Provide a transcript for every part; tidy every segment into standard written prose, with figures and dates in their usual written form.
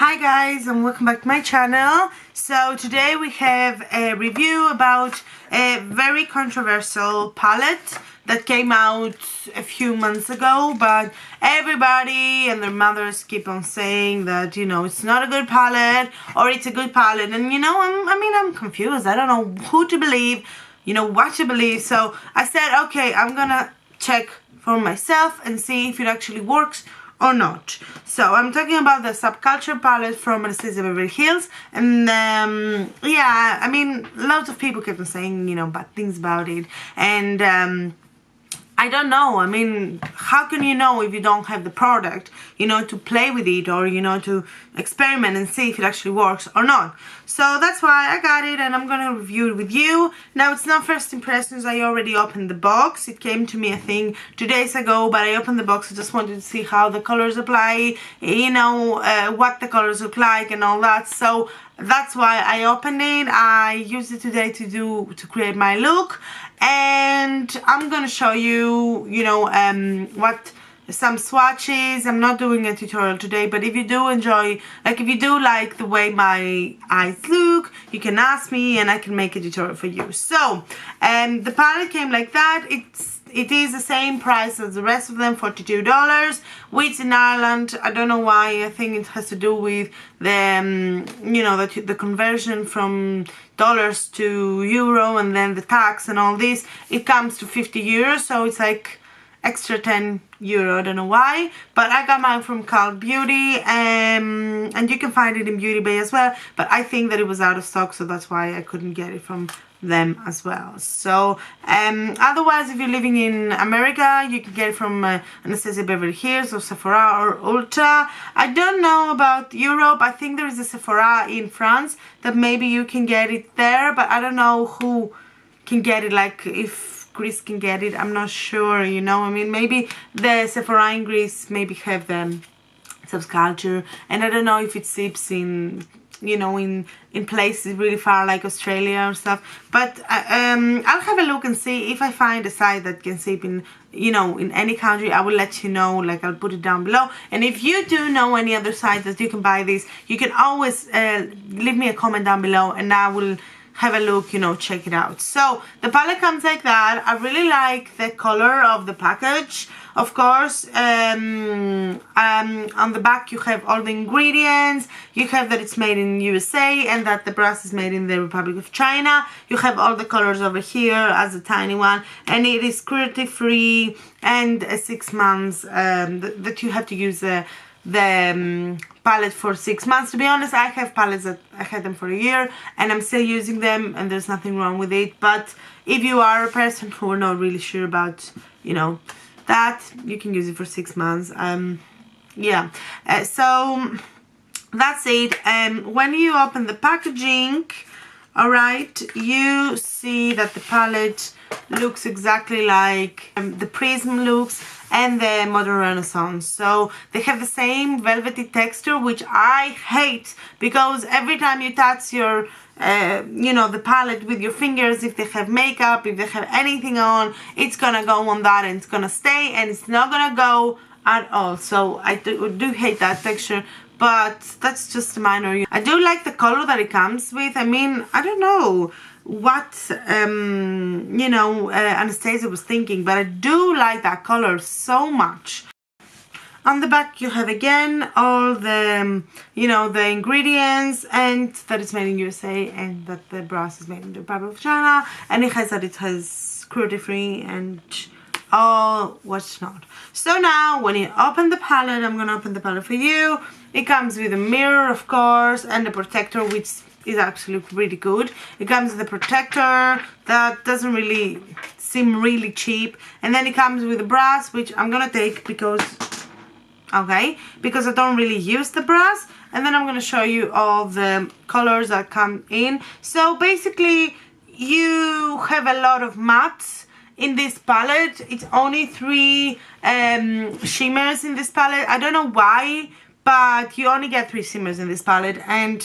Hi guys, and welcome back to my channel. So today we have a review about a very controversial palette that came out a few months ago, but everybody and their mothers keep on saying that, you know, it's not a good palette or it's a good palette. And you know, I'm confused. I don't know who to believe, you know, what to believe. So I said, okay, I'm gonna check for myself and see if it actually works or not. So I'm talking about the Subculture palette from Anastasia Beverly Hills, and yeah, I mean, lots of people kept on saying, you know, bad things about it, and I don't know. I mean, how can you know if you don't have the product, you know, to play with it, or, you know, to experiment and see if it actually works or not. So that's why I got it, and I'm gonna review it with you. Now, it's not first impressions. I already opened the box. It came to me, I think, 2 days ago, but I opened the box. I just wanted to see how the colors apply, you know, what the colors look like and all that. So that's why I opened it. I used it today to create my look, and I'm gonna show you, you know, what some swatches. I'm not doing a tutorial today, but if you do enjoy, like if you do like the way my eyes look, you can ask me and I can make a tutorial for you. So the palette came like that. It is the same price as the rest of them, $42, which in Ireland, I don't know why. I think it has to do with the, you know, the conversion from dollars to euro, and then the tax and all this. It comes to 50 euros, so it's like extra 10 euro. I don't know why, but I got mine from CultBeauty, and you can find it in BeautyBay as well, but I think that it was out of stock, so that's why I couldn't get it from them as well. So otherwise, if you're living in America, you can get it from Anastasia Beverly Hills or Sephora or Ulta. I don't know about Europe. I think there is a Sephora in France that maybe you can get it there, but I don't know who can get it, like if Greece can get it. I'm not sure, you know. I mean, maybe the Sephora in Greece maybe have the Subculture, and I don't know if it ships in, you know, in places really far like Australia or stuff. But I'll have a look and see if I find a site that can ship in, you know, in any country. I will let you know. Like, I'll put it down below. And if you do know any other site that you can buy this, you can always leave me a comment down below, and I will have a look, you know, check it out. So the palette comes like that. I really like the color of the package. Of course, on the back you have all the ingredients. You have that it's made in USA and that the brush is made in the Republic of China. You have all the colors over here as a tiny one, and it is cruelty free, and 6 months that you have to use the palette for 6 months. To be honest, I have palettes that I had them for a year and I'm still using them, and there's nothing wrong with it. But if you are a person who are not really sure about, you know, that, you can use it for 6 months. Yeah, so that's it. When you open the packaging, alright, you see that the palette looks exactly like the Prism looks and the Modern Renaissance. So they have the same velvety texture, which I hate, because every time you touch your you know, the palette with your fingers, if they have makeup, if they have anything on, it's gonna go on that and it's gonna stay, and it's not gonna go at all. So I do hate that texture, but that's just a minor. I do like the color that it comes with. I mean, I don't know what you know, Anastasia was thinking, but I do like that color so much. On the back you have again all the, you know, the ingredients, and that it's made in USA, and that the brush is made in the Republic of China, and it has cruelty free and all what's not. So now when you open the palette, I'm gonna open the palette for you. It comes with a mirror, of course, and a protector, which is actually really good. It comes with a protector that doesn't really seem really cheap, and then it comes with a brush, which I'm gonna take because I don't really use the brush. And then I'm gonna show you all the colors that come in. So basically you have a lot of mattes in this palette. It's only 3 shimmers in this palette. I don't know why, but you only get 3 shimmers in this palette, and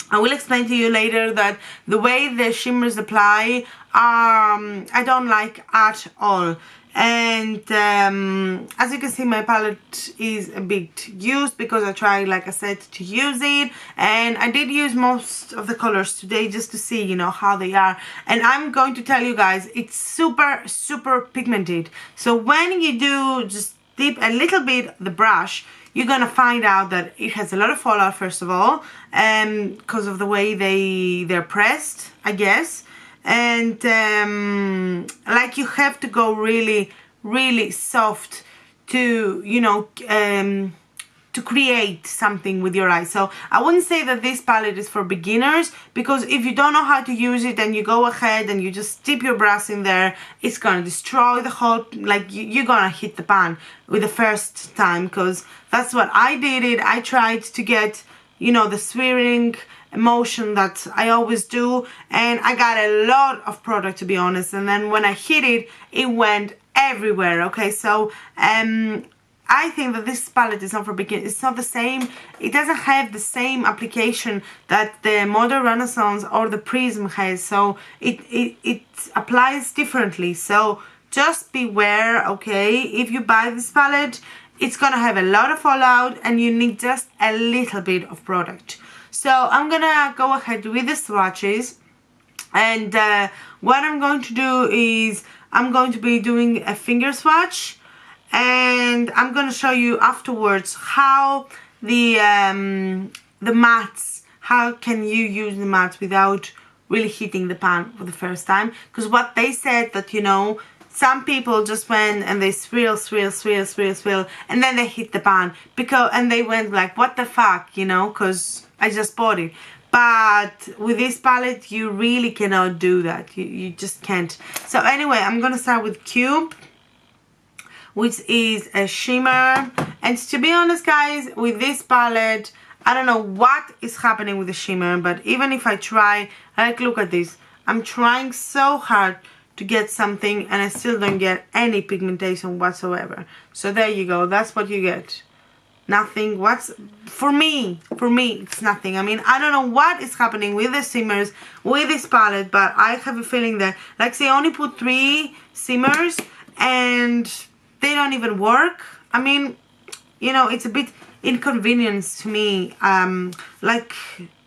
I will explain to you later that the way the shimmers apply, I don't like at all. And as you can see, my palette is a bit used because I tried, like I said, to use it, and I did use most of the colors today just to see, you know, how they are. And I'm going to tell you guys, it's super pigmented. So when you do just dip a little bit the brush, you're gonna find out that it has a lot of fallout, first of all, because of the way they're pressed, I guess. And like, you have to go really soft to, you know, to create something with your eyes. So I wouldn't say that this palette is for beginners, because if you don't know how to use it and you go ahead and you just dip your brush in there, it's gonna destroy the whole, like, you're gonna hit the pan with the first time, because that's what I did. I tried to get, you know, the swirling motion that I always do, and I got a lot of product, to be honest, and then when I hit it, it went everywhere. Okay, so I think that this palette is not for beginners. It's not the same, it doesn't have the same application that the Modern Renaissance or the Prism has, so it applies differently. So just beware, okay? If you buy this palette, it's gonna have a lot of fallout and you need just a little bit of product. So I'm gonna go ahead with the swatches, and what I'm going to do is I'm going to be doing a finger swatch, and I'm gonna show you afterwards how the mattes, how can you use the mattes without really hitting the pan for the first time. Because what they said, that, you know, some people just went and they swirl, and then they hit the pan, and they went like, what the fuck, you know, because I just bought it. But with this palette, you really cannot do that. You just can't. So anyway, I'm gonna start with Cube, which is a shimmer. And to be honest, guys, with this palette, I don't know what is happening with the shimmer, but even if I try, like, look at this. I'm trying so hard to get something and I still don't get any pigmentation whatsoever. So there you go, that's what you get. Nothing. For me it's nothing. I mean, I don't know what is happening with the shimmers with this palette, but I have a feeling that, like, they only put 3 shimmers and they don't even work. I mean, you know, it's a bit inconvenience to me. Like,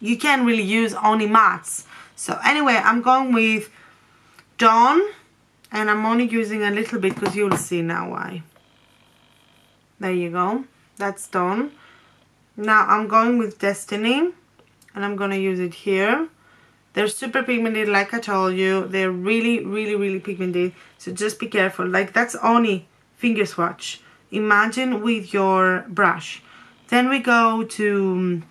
you can't really use only mattes. So anyway, I'm going with Dawn, and I'm only using a little bit because you'll see now why. There you go, that's Dawn. Now I'm going with Destiny, and I'm gonna use it here. They're super pigmented, like I told you. They're really pigmented, so just be careful. Like, that's only finger swatch. Imagine with your brush. Then we go to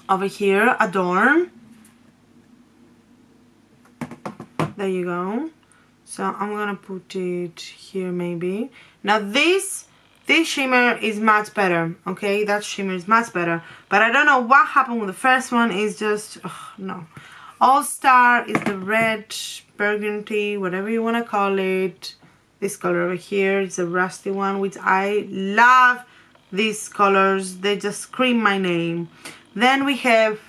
over here, Adorn. There you go. So I'm gonna put it here maybe. Now this shimmer is much better, okay? That shimmer is much better. But I don't know what happened with the first one. It's just, no. All Star is the red, burgundy, whatever you wanna call it. This color over here is a rusty one, which I love these colors. They just scream my name. Then we have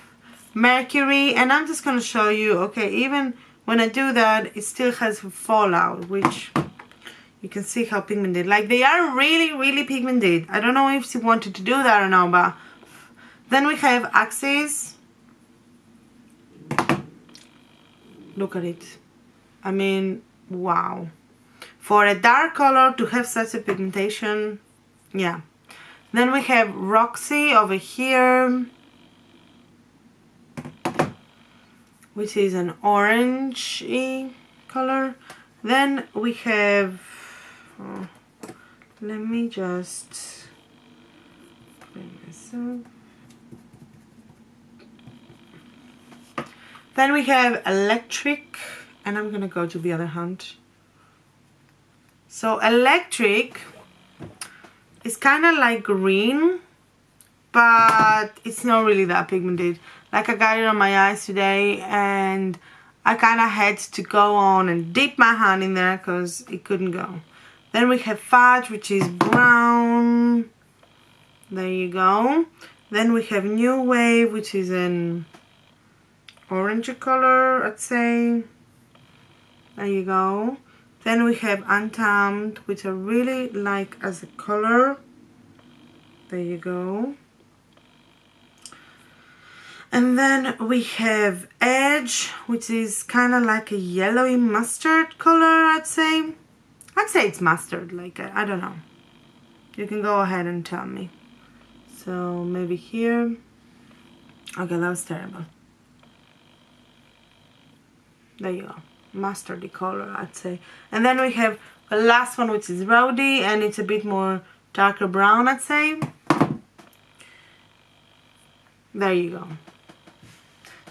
Mercury, and I'm just gonna show you, okay, even when I do that, it still has fallout, which you can see how pigmented. Like, they are really pigmented. I don't know if she wanted to do that or not, but then we have Axis. Look at it. I mean, wow. For a dark color to have such a pigmentation, yeah. Then we have Roxy over here, which is an orangey color. Then we have, let me just bring this up. Then we have Electric, and I'm gonna go to the other hand. So Electric is kind of like green, but it's not really that pigmented. Like, I got it on my eyes today, and I kind of had to go on and dip my hand in there because it couldn't go. Then we have Fudge, which is brown. There you go. Then we have New Wave, which is an orange color, I'd say. There you go. Then we have Untamed, which I really like as a color. There you go. And then we have Edge, which is kind of like a yellowy mustard color, I'd say. I'd say it's mustard, like, I don't know. You can go ahead and tell me. So maybe here. Okay, that was terrible. There you go. Mustardy color, I'd say. And then we have the last one, which is Rowdy, and it's a bit more darker brown, I'd say. There you go.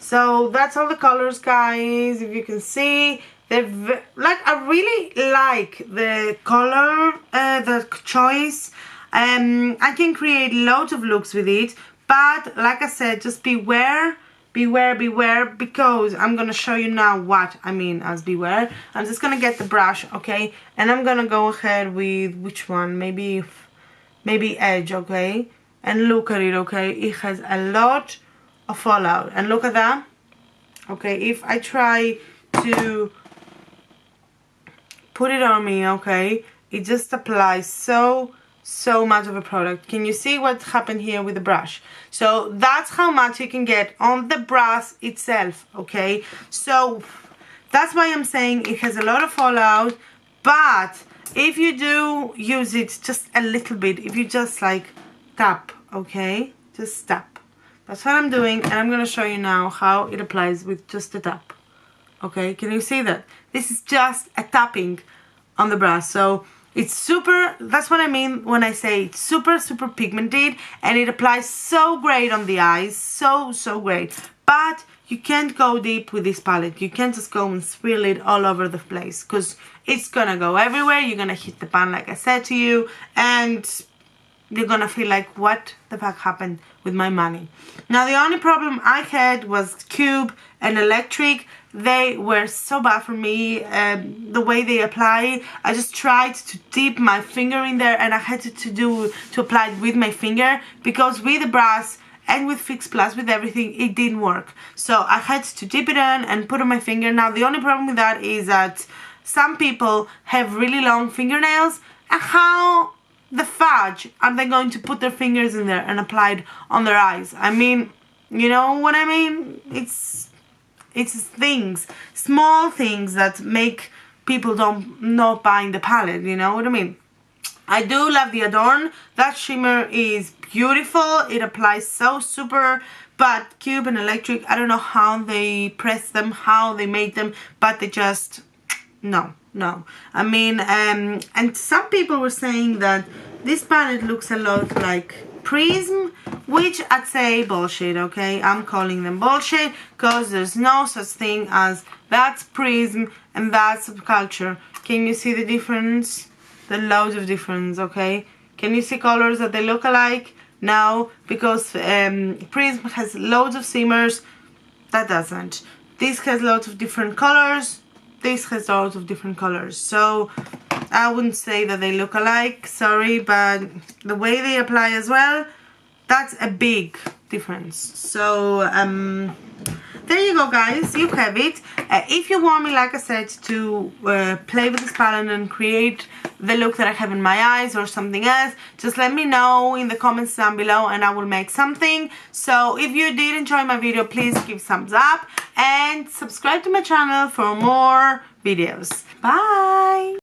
So that's all the colors, guys. If you can see, they're like, I really like the color, the choice. I can create loads of looks with it, but like I said, just beware, because I'm gonna show you now what I mean as beware. I'm just gonna get the brush, okay, and I'm gonna go ahead with which one, maybe Edge, okay, and look at it, okay. It has a lot of fallout, and look at that, okay. If I try to put it on me, okay, it just applies so much of a product. Can you see what happened here with the brush? So that's how much you can get on the brush itself, okay. So that's why I'm saying it has a lot of fallout, but if you do use it just a little bit, if you just like tap, okay, just tap. That's what I'm doing, and I'm gonna show you now how it applies with just a tap. Okay, can you see that? This is just a tapping on the brush. So it's super, that's what I mean when I say it's super pigmented, and it applies so great on the eyes, so great. But you can't go deep with this palette. You can't just go and swirl it all over the place, because it's gonna go everywhere. You're gonna hit the pan like I said to you, and you're gonna feel like, what the fuck happened with my money? Now the only problem I had was Cube and Electric. They were so bad for me, the way they apply. I just tried to dip my finger in there, and I had to apply it with my finger, because with the brush and with Fix Plus, with everything, it didn't work. So I had to dip it in and put on my finger. Now the only problem with that is that some people have really long fingernails, and how the fudge are they going to put their fingers in there and apply it on their eyes? I mean, you know what I mean? It's things, small things that make people not buying the palette, you know what I mean? I do love the Adorn. That shimmer is beautiful. It applies so super, but Cube and Electric, I don't know how they press them, how they made them, but they just, no. I mean, and some people were saying that this palette looks a lot like Prism, which I'd say bullshit, okay? I'm calling them bullshit, because there's no such thing as that's Prism and that's Subculture. Can you see the difference? The loads of difference, okay? Can you see colors that they look alike? No, because Prism has loads of shimmers. That doesn't. This has lots of different colors. This has lots of different colors. So I wouldn't say that they look alike, sorry, but the way they apply as well, that's a big difference. So there you go, guys, you have it. If you want me, like I said, to play with this palette and create the look that I have in my eyes or something else, just let me know in the comments down below, and I will make something. So if you did enjoy my video, please give thumbs up and subscribe to my channel for more videos. Bye!